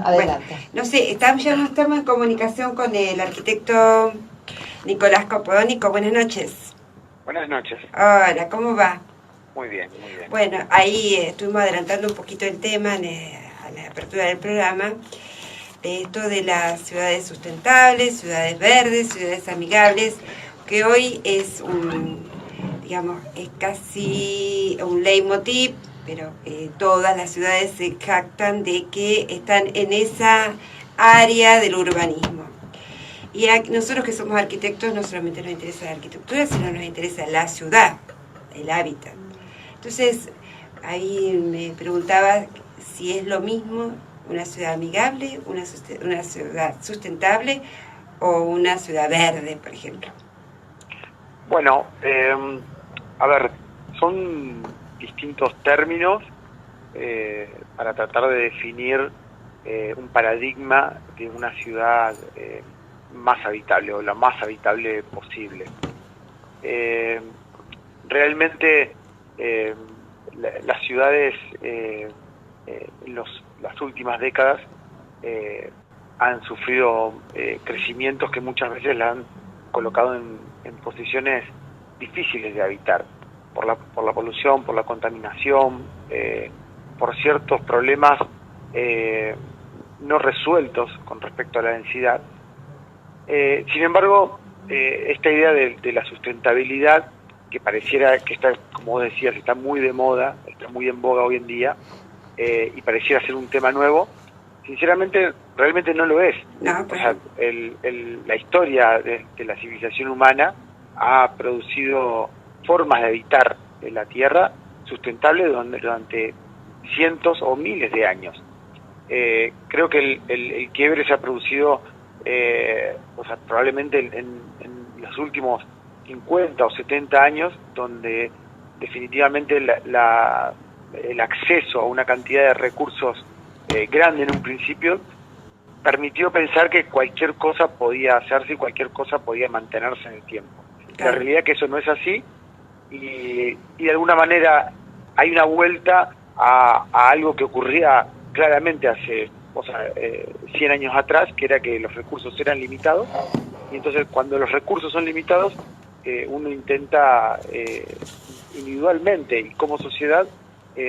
Bueno, no sé, ya no estamos en comunicación con el arquitecto Nicolás Capodónico. Buenas noches. Buenas noches. Hola, ¿cómo va? Muy bien, muy bien. Bueno, ahí estuvimos adelantando un poquito el tema a la apertura del programa, de esto de las ciudades sustentables, ciudades verdes, ciudades amigables, que hoy es digamos, es casi un leitmotiv, pero todas las ciudades se jactan de que están en esa área del urbanismo. Y nosotros que somos arquitectos no solamente nos interesa la arquitectura, sino nos interesa la ciudad, el hábitat. Entonces, ahí me preguntaba si es lo mismo una ciudad amigable, una ciudad sustentable o una ciudad verde, por ejemplo. Bueno, a ver, son distintos términos para tratar de definir un paradigma de una ciudad más habitable o la más habitable posible. Realmente las ciudades en las últimas décadas han sufrido crecimientos que muchas veces la han colocado en posiciones difíciles de habitar, por la polución, por la contaminación, por ciertos problemas no resueltos con respecto a la densidad. Sin embargo, esta idea de la sustentabilidad, que pareciera que está, como vos decías, está muy de moda, está muy en boga hoy en día, y pareciera ser un tema nuevo, sinceramente, realmente no lo es. No, o sea, la historia de la civilización humana ha producido formas de habitar la Tierra sustentables durante cientos o miles de años. Creo que el quiebre se ha producido probablemente en los últimos 50 o 70 años, donde definitivamente el acceso a una cantidad de recursos grande en un principio permitió pensar que cualquier cosa podía hacerse y cualquier cosa podía mantenerse en el tiempo. Claro. La realidad es que eso no es así y de alguna manera hay una vuelta a algo que ocurría claramente hace 100 años atrás, que era que los recursos eran limitados, y entonces cuando los recursos son limitados uno intenta individualmente y como sociedad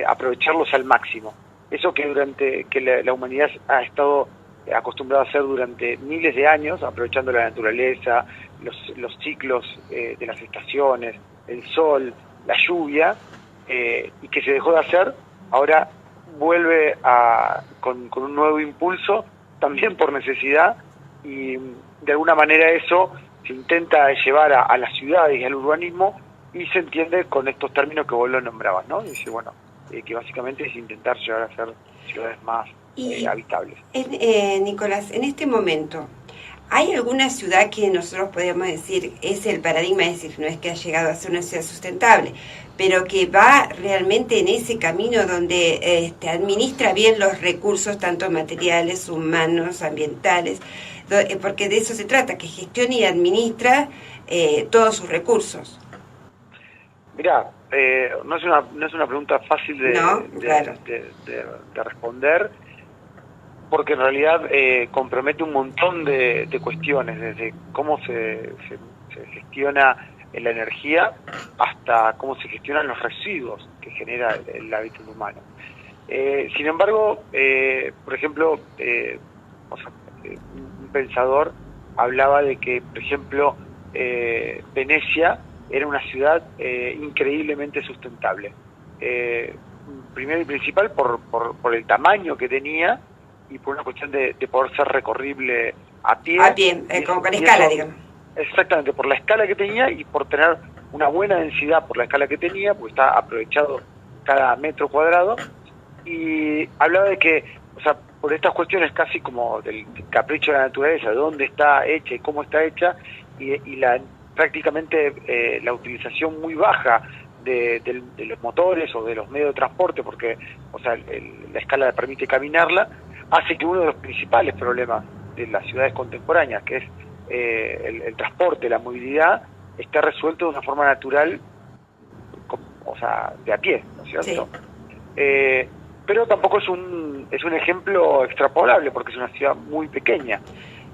aprovecharlos al máximo. Eso que la humanidad ha estado acostumbrada a hacer durante miles de años, aprovechando la naturaleza, los ciclos de las estaciones, el sol, la lluvia, y que se dejó de hacer, ahora vuelve con un nuevo impulso, también por necesidad, y de alguna manera eso se intenta llevar a las ciudades y al urbanismo, y se entiende con estos términos que vos lo nombrabas, ¿no? Y dice, bueno, que básicamente es intentar llegar a ser ciudades más habitables. Nicolás, en este momento, ¿hay alguna ciudad que nosotros podemos decir es el paradigma, es decir, no es que ha llegado a ser una ciudad sustentable, pero que va realmente en ese camino donde administra bien los recursos, tanto materiales, humanos, ambientales, porque de eso se trata, que gestione y administra todos sus recursos? Mirá, no es una pregunta fácil de responder, porque en realidad compromete un montón de cuestiones, desde cómo se gestiona la energía hasta cómo se gestionan los residuos que genera el hábitat humano. Sin embargo, por ejemplo, un pensador hablaba de que, por ejemplo, Venecia era una ciudad increíblemente sustentable. Primero y principal por el tamaño que tenía y por una cuestión de poder ser recorrible a pie. A pie, como con escala, digamos. Exactamente, por la escala que tenía y por tener una buena densidad por la escala que tenía, porque está aprovechado cada metro cuadrado. Y hablaba de que, por estas cuestiones casi como del capricho de la naturaleza, de dónde está hecha y cómo está hecha, y prácticamente la utilización muy baja de los motores o de los medios de transporte, porque la escala permite caminarla, hace que uno de los principales problemas de las ciudades contemporáneas, que es el transporte, la movilidad, esté resuelto de una forma natural, de a pie, ¿no es cierto? Sí. pero tampoco es un ejemplo extrapolable porque es una ciudad muy pequeña.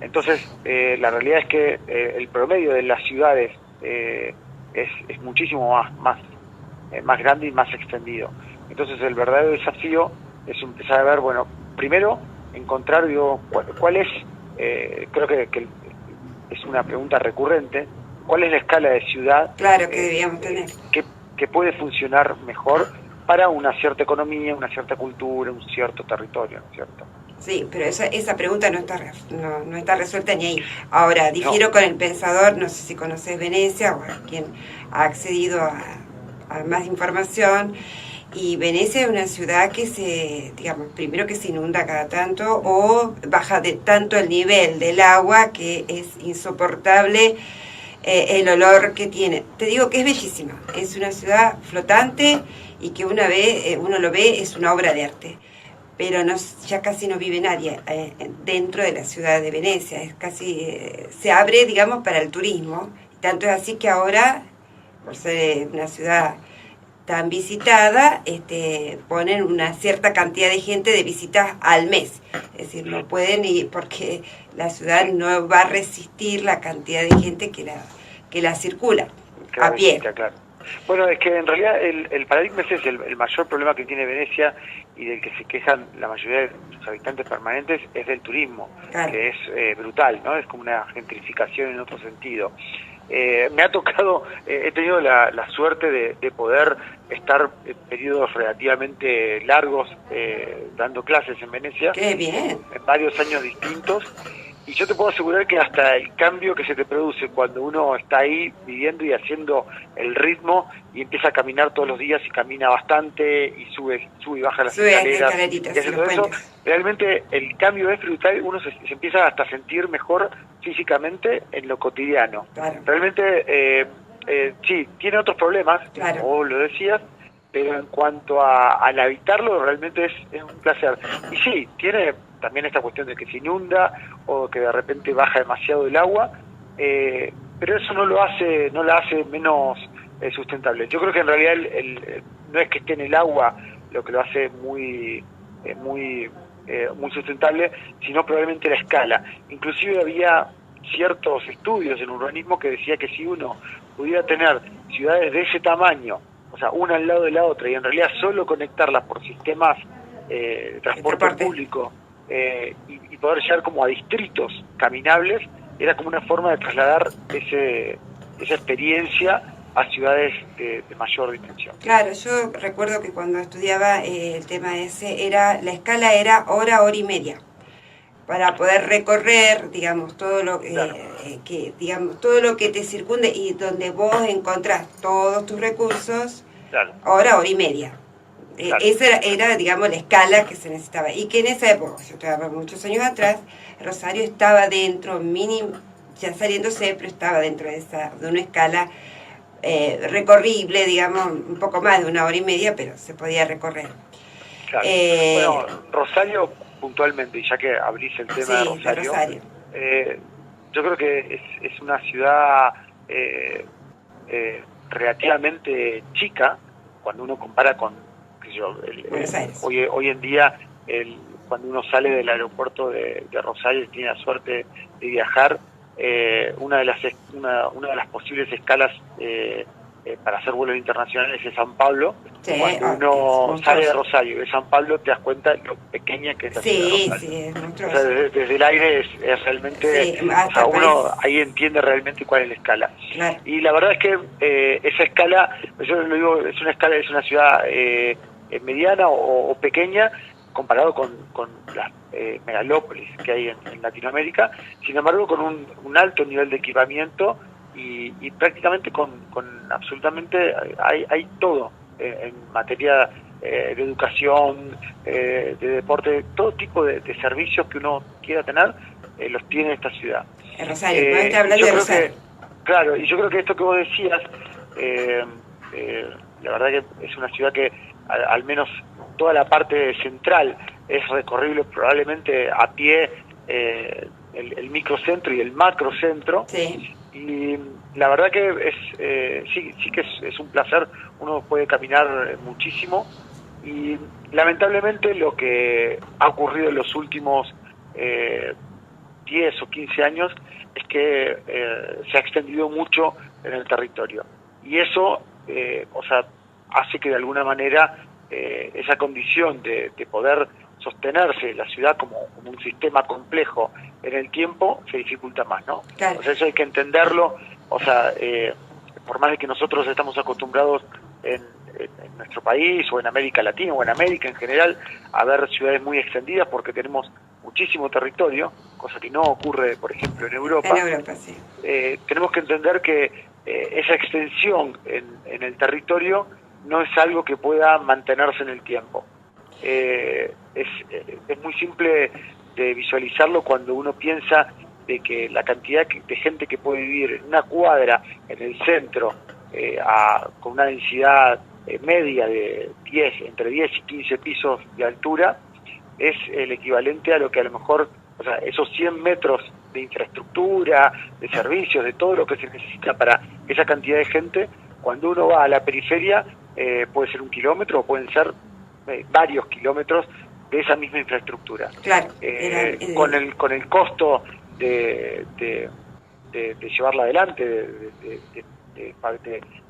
Entonces, la realidad es que el promedio de las ciudades es muchísimo más grande y más extendido. Entonces, el verdadero desafío es empezar a ver, bueno, primero encontrar, digo, cuál es, creo que es una pregunta recurrente, cuál es la escala de ciudad claro que debíamos tener, que puede funcionar mejor para una cierta economía, una cierta cultura, un cierto territorio, ¿no es cierto? Sí, pero esa pregunta no está resuelta ni ahí. Ahora, difiero con el pensador, no sé si conoces Venecia o quien ha accedido a más información, y Venecia es una ciudad que primero que se inunda cada tanto o baja de tanto el nivel del agua que es insoportable el olor que tiene. Te digo que es bellísima, es una ciudad flotante y que una vez uno lo ve, es una obra de arte. Pero ya casi no vive nadie dentro de la ciudad de Venecia, es casi se abre, digamos, para el turismo. Tanto es así que ahora, por ser una ciudad tan visitada, ponen una cierta cantidad de gente de visitas al mes. Es decir, no pueden ir porque la ciudad no va a resistir la cantidad de gente que la circula a pie. Claro. Bueno, es que en realidad el paradigma es ese, el mayor problema que tiene Venecia y del que se quejan la mayoría de sus habitantes permanentes es del turismo, claro, que es brutal, ¿no? Es como una gentrificación en otro sentido. Me ha tocado, he tenido la suerte de poder estar periodos relativamente largos dando clases en Venecia. ¡Qué bien! En varios años distintos. Y yo te puedo asegurar que hasta el cambio que se te produce cuando uno está ahí viviendo y haciendo el ritmo y empieza a caminar todos los días y camina bastante y sube y baja las escaleras y hace todo eso, realmente el cambio es brutal, uno se empieza hasta a sentir mejor físicamente en lo cotidiano. Claro. Realmente, sí, tiene otros problemas, claro, como vos lo decías, pero en cuanto al habitarlo realmente es un placer. Y sí, tiene también esta cuestión de que se inunda o que de repente baja demasiado el agua, pero eso no la hace menos sustentable. Yo creo que en realidad no es que esté en el agua lo que lo hace muy sustentable, sino probablemente la escala. Inclusive había ciertos estudios en urbanismo que decía que si uno pudiera tener ciudades de ese tamaño, o sea, una al lado de la otra, y en realidad solo conectarlas por sistemas de transporte público, y poder llegar como a distritos caminables, era como una forma de trasladar esa experiencia a ciudades de mayor dimensión. Claro, yo recuerdo que cuando estudiaba el tema ese, la escala era hora y media, para poder recorrer, digamos, todo lo todo lo que te circunde y donde vos encontrás todos tus recursos, claro, hora y media. Claro. Esa era, digamos, la escala que se necesitaba. Y que en esa época, yo estaba muchos años atrás, Rosario estaba dentro, mínimo, ya saliéndose, pero estaba dentro de una escala recorrible, digamos, un poco más de 1 hora y media, pero se podía recorrer. Claro. Bueno, Rosario, puntualmente, y ya que abrís el tema de Rosario. Yo creo que es una ciudad relativamente chica, cuando uno compara con hoy en día, cuando uno sale del aeropuerto de Rosario y tiene la suerte de viajar, una de las posibles escalas para hacer vuelos internacionales es San Pablo. Sí, cuando uno sale de Rosario de San Pablo, te das cuenta lo pequeña que es la ciudad de Rosario. Sí, es monstruoso. O sea, desde el aire es realmente, uno ahí entiende realmente cuál es la escala. Claro. Y la verdad es que esa escala, yo lo digo, es una ciudad mediana o pequeña comparado con las megalópolis que hay en Latinoamérica, sin embargo con un alto nivel de equipamiento y prácticamente con absolutamente hay todo en materia de educación, de deporte, todo tipo de servicios que uno quiera tener, los tiene esta ciudad. En Rosario, podés hablar de Rosario. Claro, y yo creo que esto que vos decías, la verdad que es una ciudad que al menos toda la parte central es recorrible probablemente a pie, el microcentro y el macrocentro. Sí. Y la verdad que sí que es un placer, uno puede caminar muchísimo, Y lamentablemente lo que ha ocurrido en los últimos 10 o 15 años es que se ha extendido mucho en el territorio. Y eso, hace que de alguna manera esa condición de poder sostenerse la ciudad como un sistema complejo en el tiempo se dificulta más, ¿no? Claro. O sea, eso hay que entenderlo. Por más de que nosotros estamos acostumbrados en nuestro país o en América Latina o en América en general a ver ciudades muy extendidas porque tenemos muchísimo territorio, cosa que no ocurre, por ejemplo, en Europa. En Europa, sí. Tenemos que entender que esa extensión en el territorio no es algo que pueda mantenerse en el tiempo. Es muy simple de visualizarlo cuando uno piensa de que la cantidad de gente que puede vivir en una cuadra en el centro con una densidad media de entre 10 y 15 pisos de altura es el equivalente a lo que a lo mejor, esos 100 metros de infraestructura, de servicios, de todo lo que se necesita para esa cantidad de gente. Cuando uno va a la periferia puede ser 1 kilómetro o pueden ser varios kilómetros de esa misma infraestructura. Claro, con el costo de llevarla adelante, de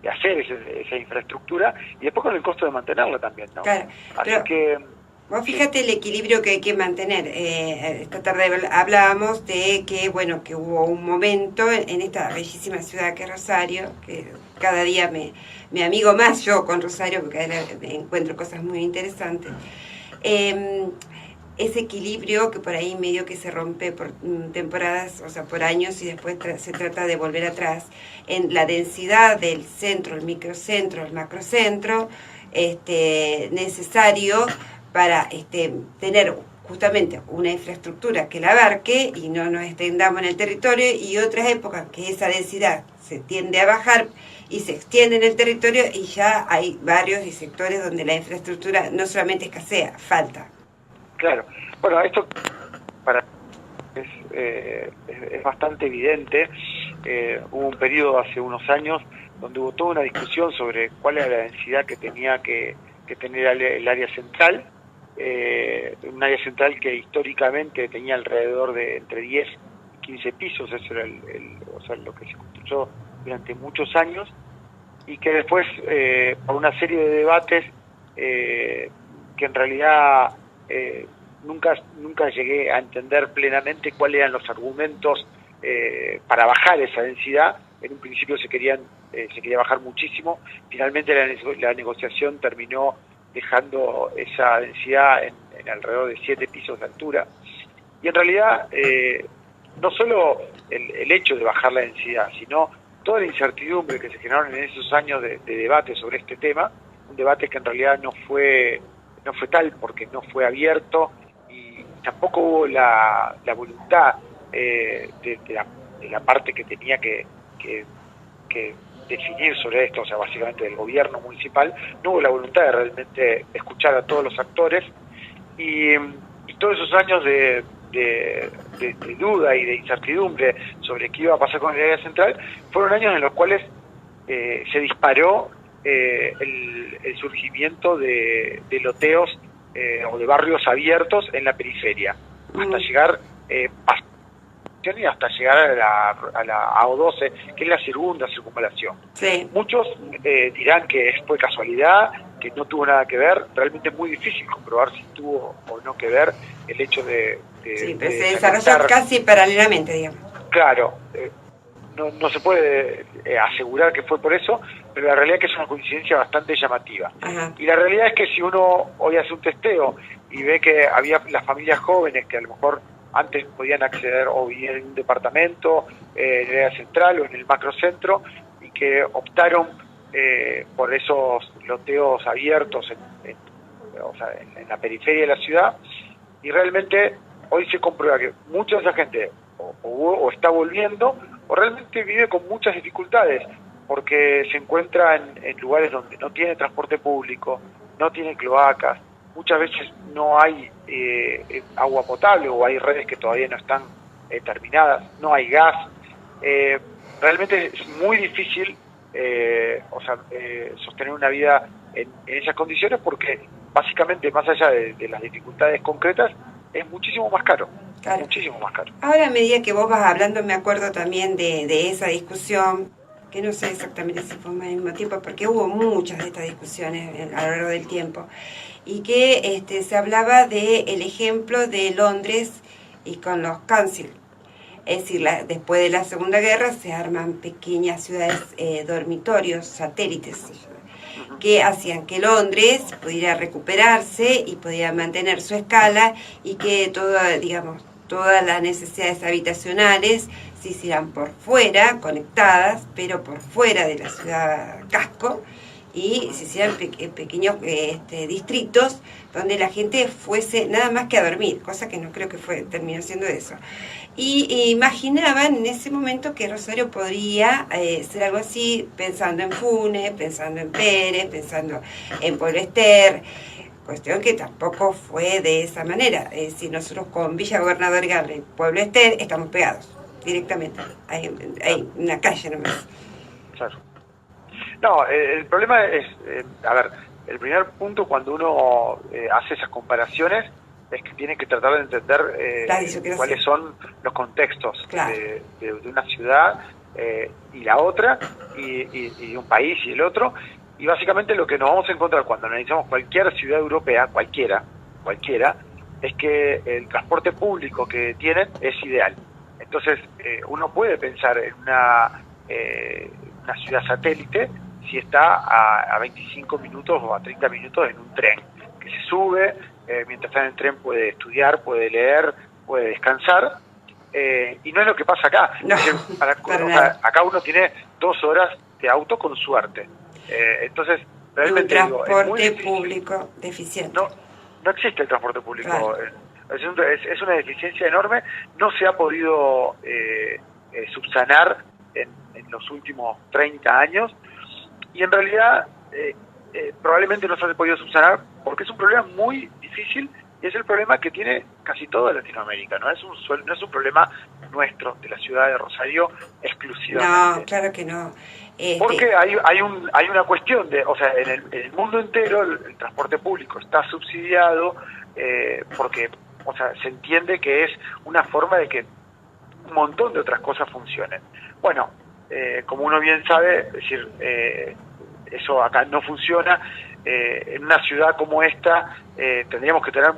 hacer esa infraestructura, y después con el costo de mantenerla también, ¿no? Claro, así que vos fíjate el equilibrio que hay que mantener. Esta tarde hablábamos de que, bueno, que hubo un momento en esta bellísima ciudad que es Rosario, que cada día me amigo más yo con Rosario porque encuentro cosas muy interesantes. Ese equilibrio que por ahí medio que se rompe por temporadas, por años, y después se trata de volver atrás en la densidad del centro, el microcentro, el macrocentro, necesario para tener justamente una infraestructura que la abarque y no nos extendamos en el territorio, y otras épocas que esa densidad se tiende a bajar y se extiende en el territorio y ya hay varios y sectores donde la infraestructura no solamente escasea, falta. Claro, bueno, esto es bastante evidente. Hubo un periodo hace unos años donde hubo toda una discusión sobre cuál era la densidad que tenía que tener el área central, un área central que históricamente tenía alrededor de entre 10 y 15 pisos. Eso era lo que se construyó durante muchos años, y que después, por una serie de debates que en realidad nunca llegué a entender plenamente cuáles eran los argumentos para bajar esa densidad. En un principio se quería bajar muchísimo. Finalmente la negociación terminó dejando esa densidad en alrededor de 7 pisos de altura. Y en realidad no solo el hecho de bajar la densidad, sino toda la incertidumbre que se generaron en esos años de debate sobre este tema, un debate que en realidad no fue tal porque no fue abierto, y tampoco hubo la voluntad de la parte que tenía que definir sobre esto, básicamente del gobierno municipal. No hubo la voluntad de realmente escuchar a todos los actores, y todos esos años de duda y de incertidumbre sobre qué iba a pasar con el área central fueron años en los cuales se disparó el surgimiento de loteos o de barrios abiertos en la periferia, hasta llegar hasta llegar a la AO12, que es la segunda circunvalación. Sí. Muchos dirán que fue casualidad, que no tuvo nada que ver. Realmente es muy difícil comprobar si tuvo o no que ver el hecho de sí, pero se desarrolló casi paralelamente, digamos. Claro, no se puede asegurar que fue por eso, pero la realidad es que es una coincidencia bastante llamativa. Ajá. Y la realidad es que si uno hoy hace un testeo y ve que había las familias jóvenes que a lo mejor antes podían acceder o vivir en un departamento, en el área central o en el macrocentro, y que optaron por esos loteos abiertos en la periferia de la ciudad, y realmente hoy se comprueba que mucha de esa gente o está volviendo o realmente vive con muchas dificultades, porque se encuentra en lugares donde no tiene transporte público, no tiene cloacas, muchas veces no hay agua potable, o hay redes que todavía no están terminadas, no hay gas. Realmente es muy difícil sostener una vida en esas condiciones, porque básicamente, más allá de las dificultades concretas, es muchísimo más caro. Claro. Muchísimo más caro. Ahora, a medida que vos vas hablando, me acuerdo también de esa discusión, que no sé exactamente si fue al mismo tiempo, porque hubo muchas de estas discusiones a lo largo del tiempo, y que se hablaba del ejemplo de Londres y con los council. Es decir, después de la Segunda Guerra se arman pequeñas ciudades, dormitorios, satélites, que hacían que Londres pudiera recuperarse y pudiera mantener su escala y que todas las necesidades habitacionales se hicieran por fuera, conectadas, pero por fuera de la ciudad casco, y se hicieran pequeños distritos donde la gente fuese nada más que a dormir, cosa que no creo que terminó siendo eso. Y imaginaban en ese momento que Rosario podría ser algo así, pensando en Funes, pensando en Pérez, pensando en Pueblo Ester, cuestión que tampoco fue de esa manera. Es decir, nosotros con Villa Gobernador Garre y Pueblo Ester estamos pegados directamente, hay una calle nomás. Claro. No, el problema es, el primer punto cuando uno hace esas comparaciones es que tiene que tratar de entender cuáles son los contextos, claro, de una ciudad y la otra, y un país y el otro, y básicamente lo que nos vamos a encontrar cuando analizamos cualquier ciudad europea, cualquiera, es que el transporte público que tienen es ideal. Entonces uno puede pensar en una ciudad satélite si está a 25 minutos o a 30 minutos en un tren, que se sube, mientras está en el tren puede estudiar, puede leer, puede descansar, y no es lo que pasa acá. No, acá uno tiene 2 horas de auto con suerte. Entonces, realmente un transporte público deficiente. No existe el transporte público. Claro. Es una deficiencia enorme, no se ha podido subsanar en los últimos 30 años, y en realidad probablemente no se ha podido subsanar porque es un problema muy difícil, y es el problema que tiene casi toda Latinoamérica. No es un problema nuestro, de la ciudad de Rosario exclusivamente. No, claro que no. Porque hay una cuestión en el mundo entero el transporte público está subsidiado, porque se entiende que es una forma de que un montón de otras cosas funcionen. Bueno, como uno bien sabe, es decir, eso acá no funciona. En una ciudad como esta tendríamos que tener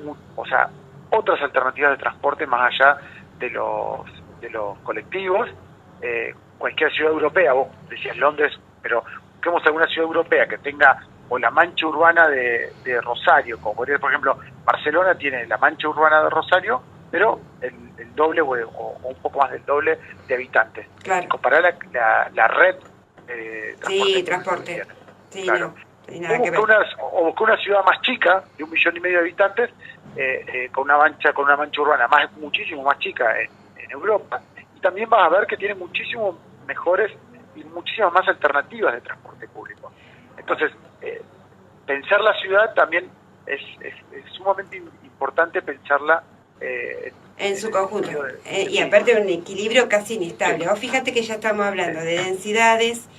otras alternativas de transporte más allá de los colectivos. Cualquier ciudad europea, vos decías Londres, pero busquemos alguna ciudad europea que tenga o la mancha urbana de Rosario, como por ejemplo Barcelona tiene la mancha urbana de Rosario, pero el doble o un poco más del doble de habitantes. Claro. Y comparar la red de transporte. Sí, claro. No, o buscar una ciudad más chica, de 1,5 millones de habitantes, con una mancha urbana muchísimo más chica en Europa, y también vas a ver que tiene muchísimo mejores y muchísimas más alternativas de transporte público. Entonces, pensar la ciudad también es sumamente importante pensarla en su conjunto, y aparte de un equilibrio casi inestable. Sí. Vos fíjate que ya estamos hablando de densidades,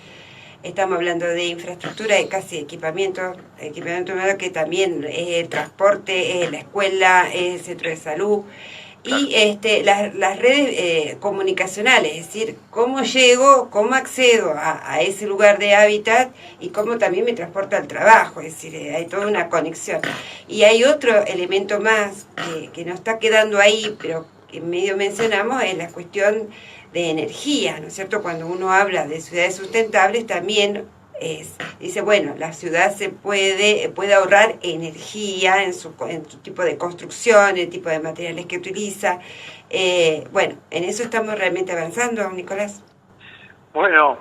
estamos hablando de infraestructura, de casi equipamiento humano, que también es el transporte, es la escuela, es el centro de salud, y las redes comunicacionales, es decir, cómo llego, cómo accedo a ese lugar de hábitat y cómo también me transporta al trabajo, es decir, hay toda una conexión. Y hay otro elemento más que no está quedando ahí, pero que medio mencionamos, es la cuestión de energía, ¿no es cierto? Cuando uno habla de ciudades sustentables también dice, bueno, la ciudad se puede ahorrar energía en su tipo de construcción, el tipo de materiales que utiliza. Bueno, en eso estamos realmente avanzando, Nicolás. Bueno,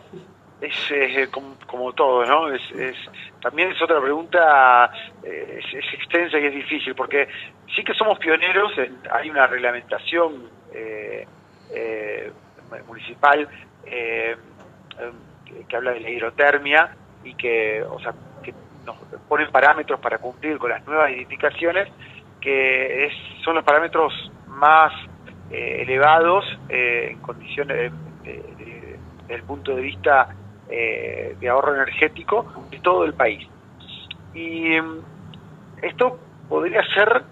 es como todo, ¿no? También es otra pregunta, es extensa y es difícil, porque sí que somos pioneros, hay una reglamentación municipal que habla de la hidrotermia y que nos ponen parámetros para cumplir con las nuevas edificaciones, que son los parámetros más elevados en condiciones desde el punto de vista de ahorro energético de todo el país. Y esto podría ser,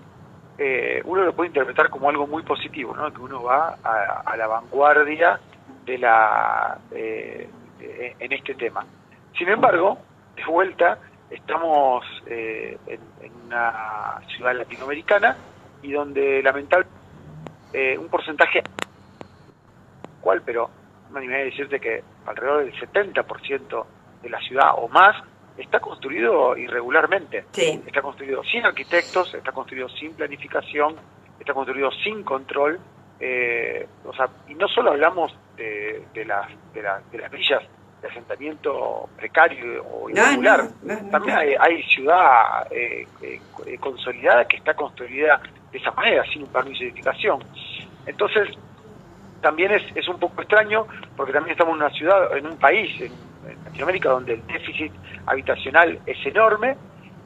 uno lo puede interpretar como algo muy positivo, ¿no? Que uno va a la vanguardia de en este tema. Sin embargo, de vuelta, estamos en una ciudad latinoamericana y donde lamentablemente un porcentaje, pero me animé a decirte que alrededor del 70% de la ciudad o más está construido irregularmente. Sí. Está construido sin arquitectos, está construido sin planificación, está construido sin control. Y no solo hablamos de las villas de asentamiento precario o irregular, también hay ciudad consolidada que está construida de esa manera, sin un permiso de edificación. Entonces, también es un poco extraño, porque también estamos en una ciudad, en un país, en Latinoamérica, donde el déficit habitacional es enorme,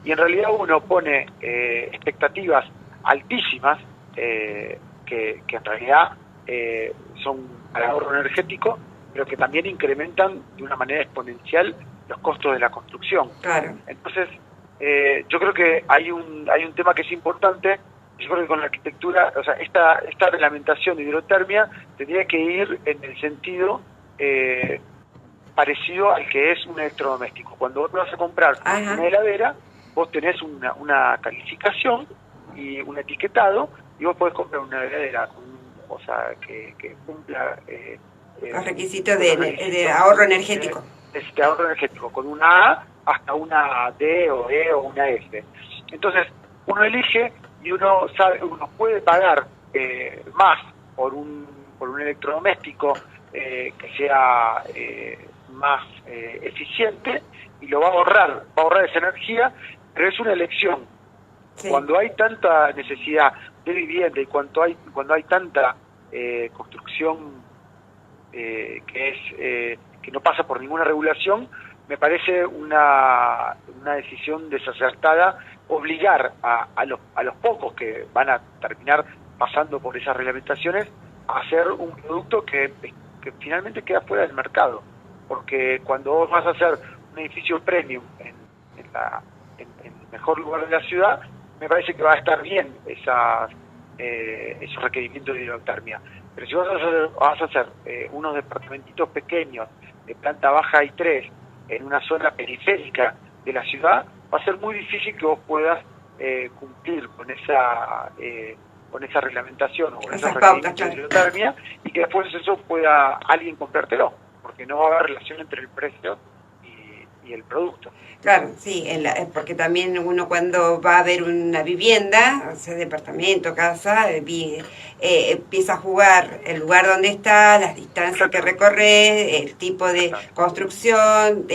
y en realidad uno pone expectativas altísimas, que en realidad son para ahorro energético, pero que también incrementan de una manera exponencial los costos de la construcción. Claro. Entonces, yo creo que hay un tema que es importante. Yo creo que con la arquitectura, o sea, esta reglamentación de hidrotermia tendría que ir en el sentido parecido al que es un electrodoméstico. Cuando vos vas a comprar una heladera, vos tenés una calificación y un etiquetado, y vos podés comprar una heladera que cumpla los requisitos de ahorro energético. De ahorro energético, con una A hasta una D o E o una F. Entonces, uno elige y uno puede pagar más por un electrodoméstico que sea más eficiente, y lo va a ahorrar esa energía, pero es una elección. Sí. Cuando hay tanta necesidad de vivienda y cuando hay tanta construcción que no pasa por ninguna regulación, me parece una decisión desacertada obligar a los pocos que van a terminar pasando por esas reglamentaciones a hacer un producto que finalmente queda fuera del mercado. Porque cuando vos vas a hacer un edificio premium en el mejor lugar de la ciudad, me parece que va a estar bien esos requerimientos de hidrotermia. Pero si vas a hacer unos departamentitos pequeños de planta baja y 3 en una zona periférica de la ciudad, va a ser muy difícil que vos puedas cumplir con esa reglamentación o con esos requerimientos de hidrotermia, y que después eso pueda alguien comprártelo, porque no va a haber relación entre el precio y el producto. Claro, sí, porque también uno cuando va a ver una vivienda, o sea, departamento, casa, empieza a jugar el lugar donde está, las distancias que recorre, el tipo de construcción,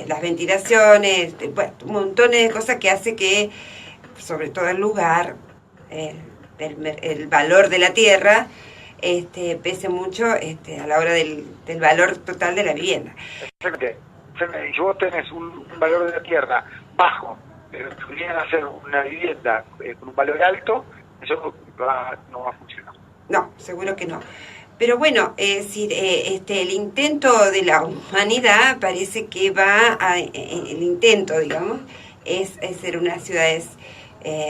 las ventilaciones, bueno, un montón de cosas que hace que, sobre todo el lugar, el valor de la tierra, pese mucho a la hora del valor total de la vivienda. Exactamente. Si vos tenés un valor de la tierra bajo, pero querían hacer una vivienda con un valor alto, eso no va a funcionar. No, seguro que no. Pero bueno, el intento de la humanidad parece que el intento, digamos, es ser unas ciudades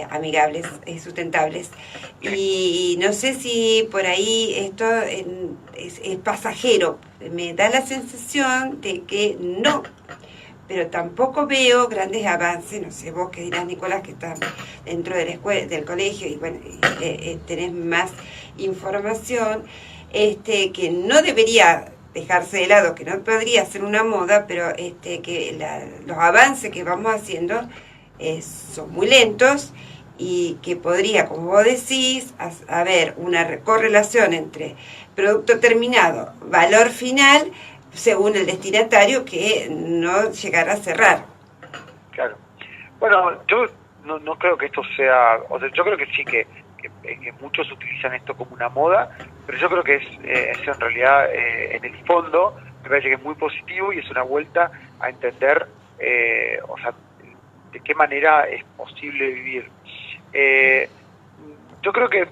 amigables, sustentables. Y no sé si por ahí esto es pasajero. Me da la sensación de que no, pero tampoco veo grandes avances. No sé, vos que dirás, Nicolás, que estás dentro de la escuela, del colegio, y bueno, tenés más información, que no debería dejarse de lado, que no podría ser una moda, pero que los avances que vamos haciendo son muy lentos, y que podría, como vos decís, haber una correlación entre producto terminado, valor final, según el destinatario, que no llegara a cerrar. Claro. Bueno, yo no creo que esto sea, o sea, yo creo que sí que muchos utilizan esto como una moda, pero yo creo que es en realidad, en el fondo, me parece que es muy positivo y es una vuelta a entender, de qué manera es posible vivir. Yo creo que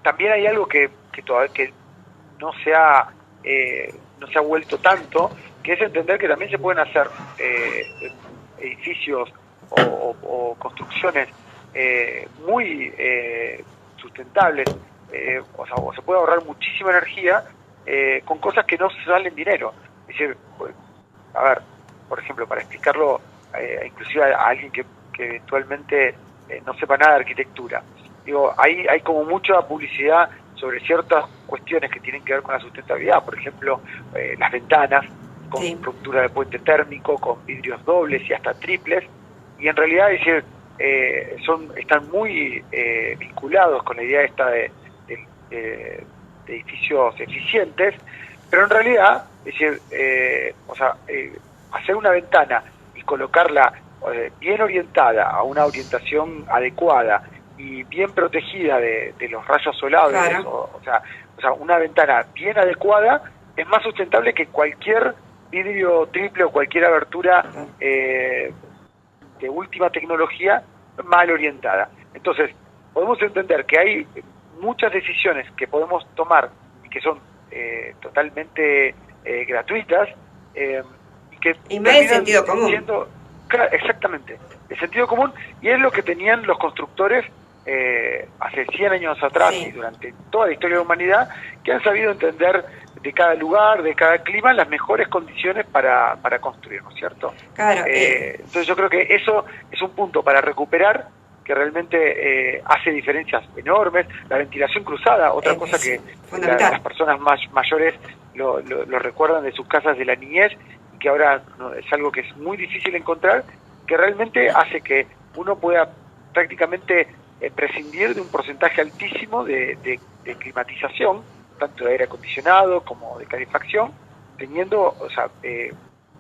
también hay algo que no se ha vuelto tanto, que es entender que también se pueden hacer edificios o construcciones muy sustentables, o se puede ahorrar muchísima energía con cosas que no salen dinero. Es decir, pues, a ver, por ejemplo, para explicarlo inclusive a alguien que eventualmente no sepa nada de arquitectura, digo, hay como mucha publicidad sobre ciertas cuestiones que tienen que ver con la sustentabilidad, por ejemplo, las ventanas con ruptura de puente térmico, con vidrios dobles y hasta triples, y en realidad es decir, están muy vinculados con la idea esta de edificios eficientes, pero en realidad, es decir, hacer una ventana y colocarla bien orientada a una orientación adecuada y bien protegida de los rayos solares, claro. o sea, una ventana bien adecuada es más sustentable que cualquier vidrio triple o cualquier abertura de última tecnología mal orientada. Entonces, podemos entender que hay muchas decisiones que podemos tomar y que son totalmente gratuitas y más de sentido común. Exactamente, el sentido común, y es lo que tenían los constructores hace 100 años atrás y durante toda la historia de la humanidad, que han sabido entender de cada lugar, de cada clima, las mejores condiciones para construir, ¿no es cierto? Claro. Entonces yo creo que eso es un punto para recuperar, que realmente hace diferencias enormes. La ventilación cruzada, otra cosa que las personas más mayores lo recuerdan de sus casas de la niñez, y que ahora es algo que es muy difícil encontrar, que realmente hace que uno pueda prácticamente prescindir de un porcentaje altísimo de climatización, tanto de aire acondicionado como de calefacción, teniendo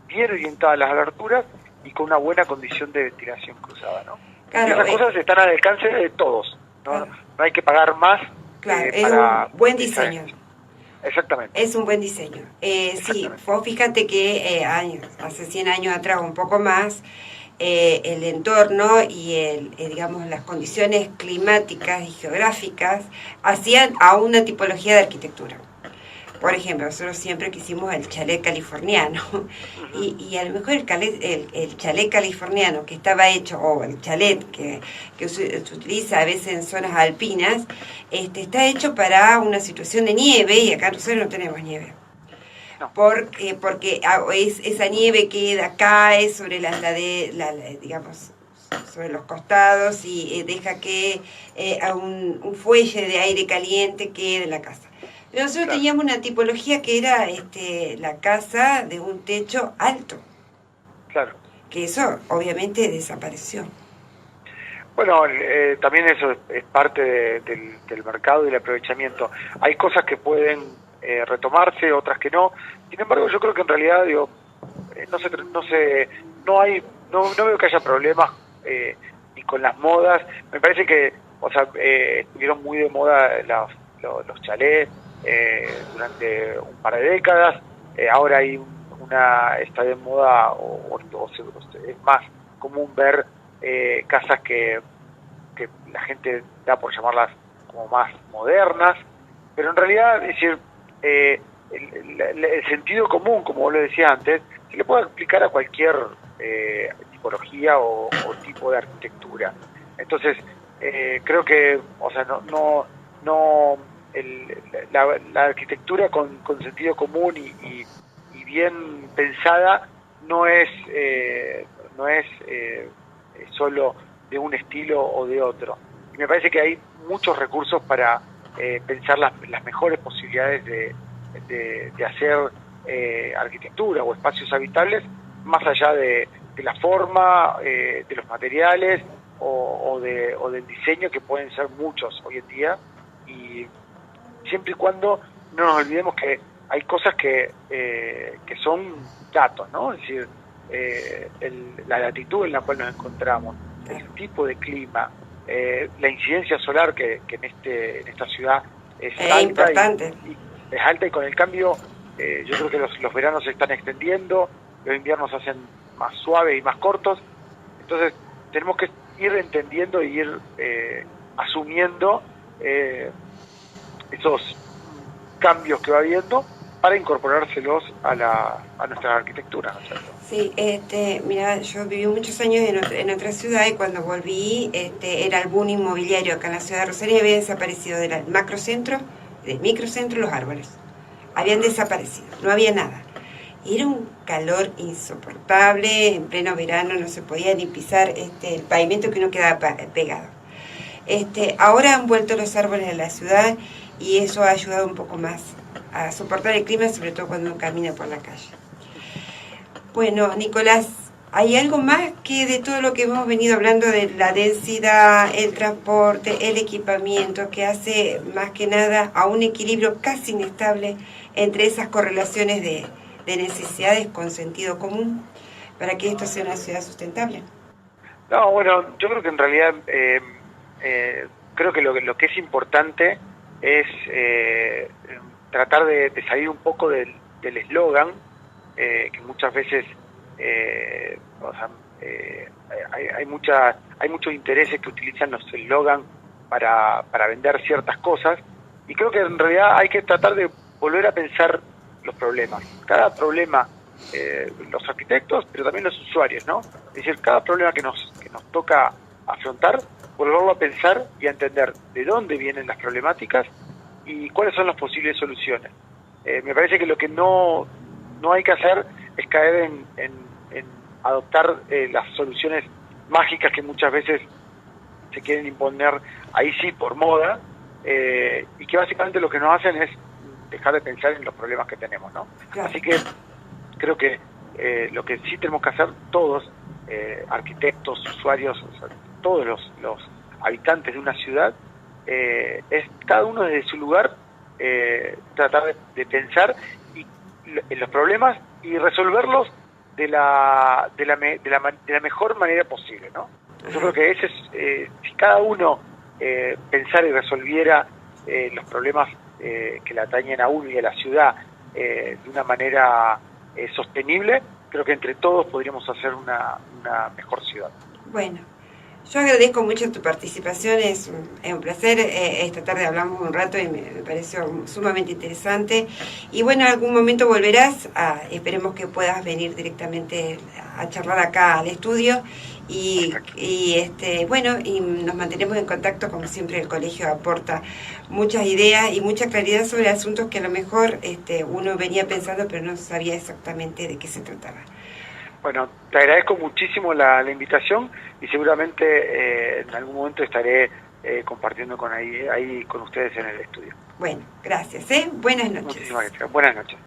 bien orientadas las aberturas y con una buena condición de ventilación cruzada, ¿no? Claro, y esas cosas están al alcance de todos, ¿no? Claro. No hay que pagar más. Claro, es un buen diseño. Exactamente. Es un buen diseño. Sí, vos fíjate que hace 100 años atrás, un poco más, el entorno y digamos las condiciones climáticas y geográficas hacían a una tipología de arquitectura. Por ejemplo, nosotros siempre quisimos el chalet californiano, y a lo mejor el chalet californiano que estaba hecho, o el chalet que se utiliza a veces en zonas alpinas, está hecho para una situación de nieve, y acá nosotros no tenemos nieve. No. Porque esa nieve cae sobre digamos, sobre los costados y deja que a un fuelle de aire caliente quede en la casa. Nosotros teníamos una tipología que era la casa de un techo alto. Claro. Que eso obviamente desapareció. Bueno, también eso es parte del mercado y del aprovechamiento. Hay cosas que pueden retomarse, otras que no. Sin embargo, yo creo que en realidad, no veo que haya problemas ni con las modas. Me parece que, estuvieron muy de moda los chalés durante un par de décadas. Ahora está de moda, es más común ver casas que la gente da por llamarlas como más modernas, pero en realidad, es decir, el sentido común, como vos lo decías antes, se le puede aplicar a cualquier tipología o tipo de arquitectura. Entonces, creo que, la arquitectura con sentido común y bien pensada no es solo de un estilo o de otro. Y me parece que hay muchos recursos para pensar las mejores posibilidades de hacer arquitectura o espacios habitables, más allá de la forma, de los materiales o del diseño, que pueden ser muchos hoy en día, y siempre y cuando no nos olvidemos que hay cosas que son datos, ¿no? Es decir, la latitud en la cual nos encontramos, el tipo de clima, la incidencia solar que en esta ciudad es alta, importante. Y es alta, y con el cambio yo creo que los veranos se están extendiendo, los inviernos se hacen más suaves y más cortos. Entonces tenemos que ir entendiendo y ir asumiendo esos cambios que va habiendo para incorporárselos a nuestra arquitectura, ¿no es cierto? Sí, mira, yo viví muchos años en otra ciudad y cuando volví era el boom inmobiliario acá en la ciudad de Rosario y había desaparecido del microcentro los árboles. Habían desaparecido, no había nada. Y era un calor insoportable, en pleno verano no se podía ni pisar el pavimento que uno quedaba pegado. Ahora han vuelto los árboles a la ciudad y eso ha ayudado un poco más a soportar el clima, sobre todo cuando uno camina por la calle. Bueno, Nicolás, ¿hay algo más que de todo lo que hemos venido hablando de la densidad, el transporte, el equipamiento, que hace más que nada a un equilibrio casi inestable entre esas correlaciones de necesidades con sentido común para que esto sea una ciudad sustentable? No, bueno, yo creo que en realidad creo que lo que es importante es tratar de salir un poco del eslogan, que muchas veces hay muchos intereses que utilizan los eslogan para vender ciertas cosas, y creo que en realidad hay que tratar de volver a pensar los problemas. Cada problema, los arquitectos, pero también los usuarios, ¿no? Es decir, cada problema que nos toca afrontar, volverlo a pensar y a entender de dónde vienen las problemáticas y cuáles son las posibles soluciones. Me parece que lo que no hay que hacer es caer en adoptar las soluciones mágicas que muchas veces se quieren imponer ahí sí por moda, y que básicamente lo que nos hacen es dejar de pensar en los problemas que tenemos, ¿no? Claro. Así que creo que lo que sí tenemos que hacer todos, arquitectos, usuarios, o sea, todos los habitantes de una ciudad, es cada uno desde su lugar tratar de pensar en los problemas y resolverlos de la mejor manera posible, ¿no? Yo creo que ese es, si cada uno pensara y resolviera los problemas que le atañen a uno y a la ciudad de una manera sostenible, creo que entre todos podríamos hacer una mejor ciudad. Bueno, yo agradezco mucho tu participación, es un placer. Esta tarde hablamos un rato y me pareció sumamente interesante. Y bueno, en algún momento volverás, esperemos que puedas venir directamente a charlar acá al estudio. Y bueno, y nos mantenemos en contacto, como siempre el colegio aporta muchas ideas y mucha claridad sobre asuntos que a lo mejor uno venía pensando pero no sabía exactamente de qué se trataba. Bueno, te agradezco muchísimo la invitación y seguramente en algún momento estaré compartiendo ahí con ustedes en el estudio. Bueno, gracias. Buenas noches. Muchísimas gracias. Buenas noches.